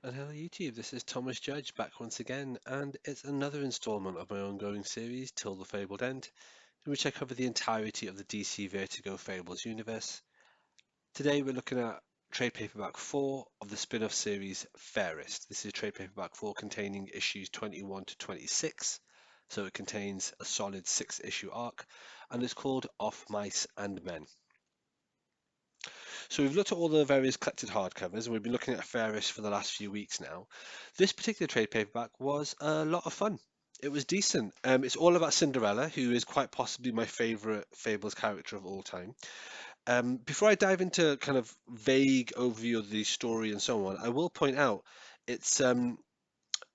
And hello YouTube, this is Thomas Judge back once again, and it's another installment of my ongoing series, Till the Fabled End, in which I cover the entirety of the DC Vertigo Fables universe. Today we're looking at trade paperback 4 of the spin-off series Fairest. This is trade paperback 4 containing issues 21 to 26, so it contains a solid 6-issue arc, and it's called Off Mice and Men. So we've looked at all the various collected hardcovers, and we've been looking at Fairest for the last few weeks now. This particular trade paperback was a lot of fun. It was decent. It's all about Cinderella, who is quite possibly my favorite Fables character of all time. Before I dive into kind of vague overview of the story and so on, I will point out it's um,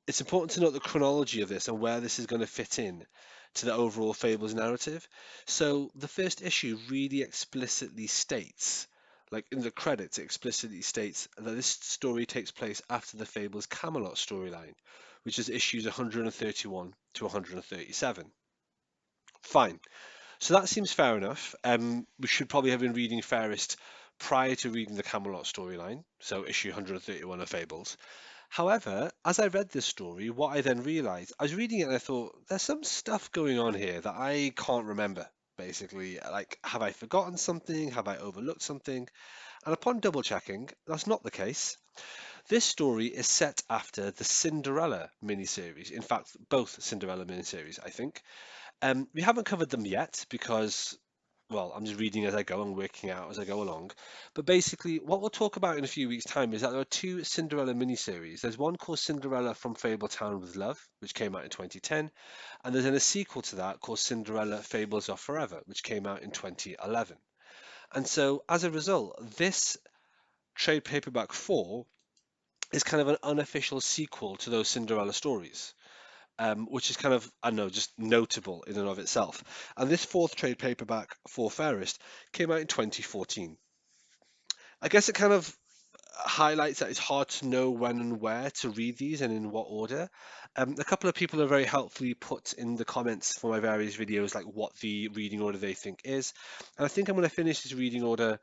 it's important to note the chronology of this and where this is going to fit in to the overall Fables narrative. So the first issue really explicitly states, like in the credits, it explicitly states that this story takes place after the Fables Camelot storyline, which is issues 131 to 137. Fine. So that seems fair enough. We should probably have been reading Fairest prior to reading the Camelot storyline, so issue 131 of Fables. However, as I read this story, what I then realized, I was reading it and I thought, there's some stuff going on here that I can't remember, basically. Like, have I forgotten something? Have I overlooked something? And upon double checking, that's not the case. This story is set after the Cinderella miniseries. In fact, both Cinderella miniseries, I think. We haven't covered them yet because, well, I'm just reading as I go and working out as I go along. But basically, what we'll talk about in a few weeks' time is that there are two Cinderella miniseries. There's one called Cinderella from Fabletown with Love, which came out in 2010, and there's then a sequel to that called Cinderella Fables of Forever, which came out in 2011. And so, as a result, this trade paperback 4 is kind of an unofficial sequel to those Cinderella stories. Which is kind of, I don't know, just notable in and of itself. And this fourth trade paperback for Fairest came out in 2014. I guess it kind of highlights that it's hard to know when and where to read these and in what order. A couple of people have very helpfully put in the comments for my various videos like what the reading order they think is. And I think I'm going to finish this reading order,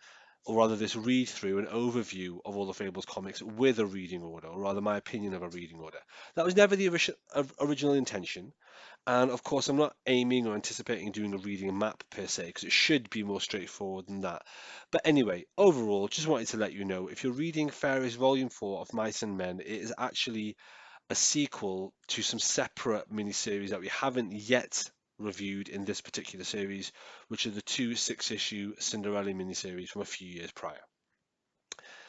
or rather this read through an overview of all the Fables comics with a reading order, or rather my opinion of a reading order. That was never the original intention. And of course, I'm not aiming or anticipating doing a reading map per se, because it should be more straightforward than that. But anyway, overall, just wanted to let you know if you're reading Fairest Volume 4 of Mice and Men, it is actually a sequel to some separate miniseries that we haven't yet reviewed in this particular series, which are the two 6-issue Cinderella miniseries from a few years prior.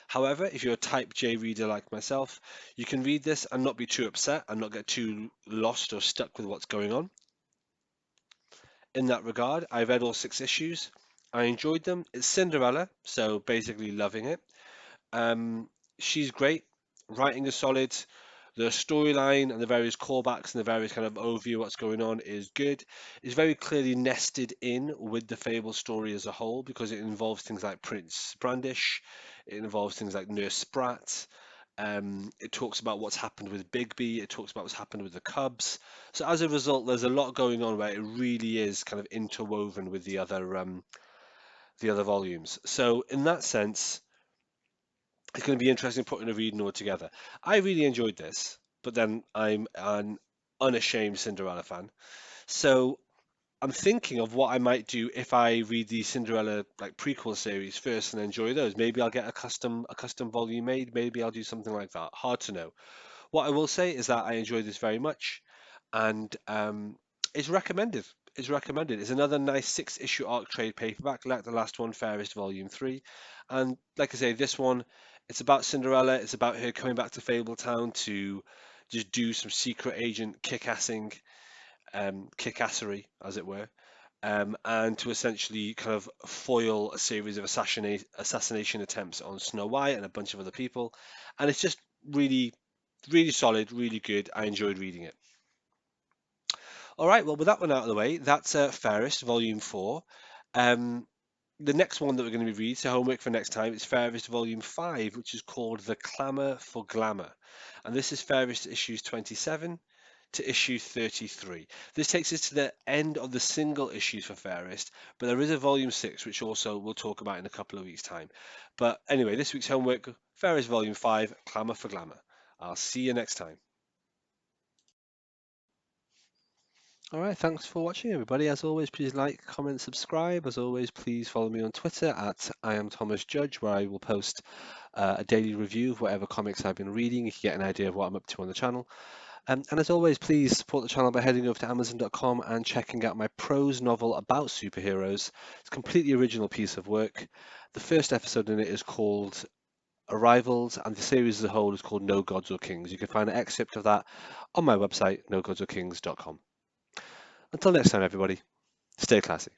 However, if you're a type J reader like myself, you can read this and not be too upset and not get too lost or stuck with what's going on. In that regard, I read all 6 issues. I enjoyed them. It's Cinderella, so basically loving it. Um, she's great. Writing is solid. The storyline and the various callbacks and the various kind of overview of what's going on is good. It's very clearly nested in with the Fable story as a whole because it involves things like Prince Brandish, it involves things like Nurse Sprat. It talks about what's happened with Bigby. It talks about what's happened with the Cubs. So as a result, there's a lot going on where it really is kind of interwoven with the other volumes. So in that sense, it's going to be interesting putting a reading order together. I really enjoyed this, but then I'm an unashamed Cinderella fan. So I'm thinking of what I might do if I read the Cinderella like prequel series first and enjoy those. Maybe I'll get a custom volume made. Maybe I'll do something like that. Hard to know. What I will say is that I enjoyed this very much, and it's recommended. It's recommended. It's another nice 6-issue arc trade paperback, like the last one, Fairest Volume 3. And like I say, this one, it's about Cinderella. It's about her coming back to Fabletown to just do some secret agent kick-assing, kick-assery, as it were, and to essentially kind of foil a series of assassination attempts on Snow White and a bunch of other people. And it's just really, really solid, really good. I enjoyed reading it. All right, well, with that one out of the way, that's Fairest, Volume 4. Um, the next one that we're going to be reading, so homework for next time, is Fairest Volume 5, which is called The Clamour for Glamour. And this is Fairest issues 27 to issue 33. This takes us to the end of the single issues for Fairest, but there is a Volume 6, which also we'll talk about in a couple of weeks' time. But anyway, this week's homework, Fairest Volume 5, Clamour for Glamour. I'll see you next time. All right, thanks for watching, everybody. As always, please like, comment, subscribe. As always, please follow me on Twitter at @IamThomasJudge, where I will post a daily review of whatever comics I've been reading. You can get an idea of what I'm up to on the channel. And as always, please support the channel by heading over to Amazon.com and checking out my prose novel about superheroes. It's a completely original piece of work. The first episode in it is called Arrivals, and the series as a whole is called No Gods or Kings. You can find an excerpt of that on my website, nogodsorkings.com. Until next time, everybody, stay classy.